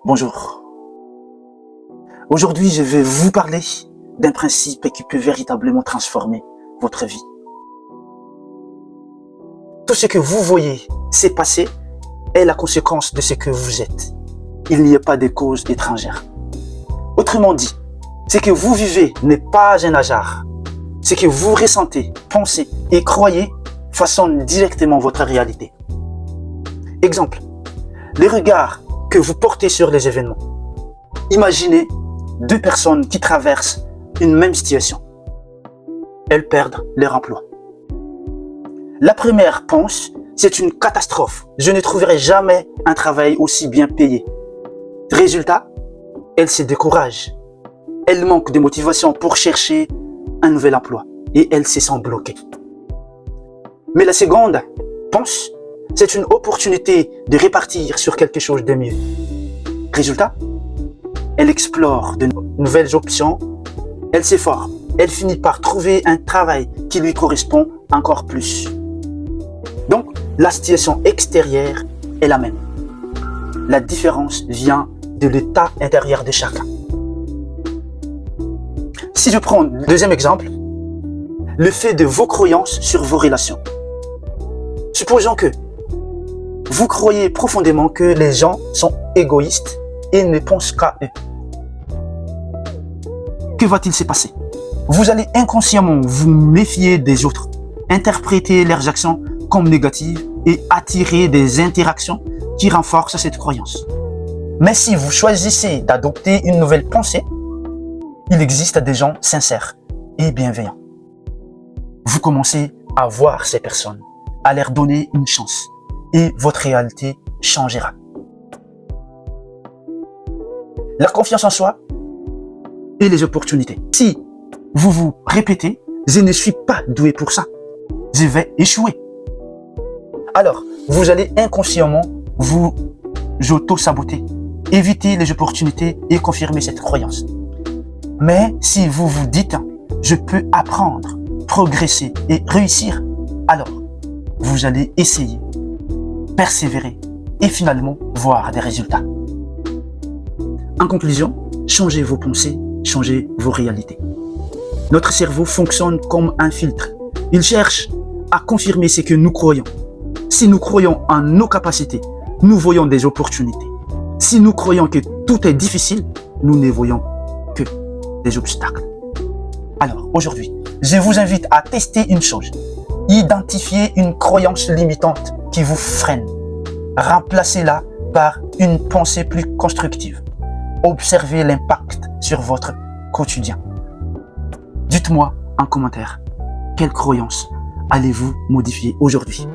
Bonjour. Aujourd'hui, je vais vous parler d'un principe qui peut véritablement transformer votre vie. Tout ce que vous voyez s'est passé est la conséquence de ce que vous êtes. Il n'y a pas de cause étrangère. Autrement dit, ce que vous vivez n'est pas un hasard. Ce que vous ressentez, pensez et croyez façonne directement votre réalité. Exemple, les regards que vous portez sur les événements. Imaginez deux personnes qui traversent une même situation. Elles perdent leur emploi. La première pense, c'est une catastrophe. Je ne trouverai jamais un travail aussi bien payé. Résultat, elle se décourage. Elle manque de motivation pour chercher un nouvel emploi et elle se sent bloquée. Mais la seconde pense, c'est une opportunité de répartir sur quelque chose de mieux. Résultat, elle explore de nouvelles options, elle s'efforce, elle finit par trouver un travail qui lui correspond encore plus. Donc, la situation extérieure est la même. La différence vient de l'état intérieur de chacun. Si je prends le deuxième exemple, le fait de vos croyances sur vos relations. Supposons que vous croyez profondément que les gens sont égoïstes et ne pensent qu'à eux. Que va-t-il se passer? Vous allez inconsciemment vous méfier des autres, interpréter leurs actions comme négatives et attirer des interactions qui renforcent cette croyance. Mais si vous choisissez d'adopter une nouvelle pensée, il existe des gens sincères et bienveillants. Vous commencez à voir ces personnes, à leur donner une chance et votre réalité changera. La confiance en soi et les opportunités. Si vous vous répétez, je ne suis pas doué pour ça, je vais échouer. Alors, vous allez inconsciemment vous auto-saboter, éviter les opportunités et confirmer cette croyance. Mais si vous vous dites, je peux apprendre, progresser et réussir, alors vous allez essayer, persévérer et finalement voir des résultats. En conclusion, changez vos pensées, changez vos réalités. Notre cerveau fonctionne comme un filtre. Il cherche à confirmer ce que nous croyons. Si nous croyons en nos capacités, nous voyons des opportunités. Si nous croyons que tout est difficile, nous ne voyons que des obstacles. Alors, aujourd'hui, je vous invite à tester une chose. Identifiez une croyance limitante qui vous freine. Remplacez-la par une pensée plus constructive. Observez l'impact sur votre quotidien. Dites-moi en commentaire, quelle croyance allez-vous modifier aujourd'hui?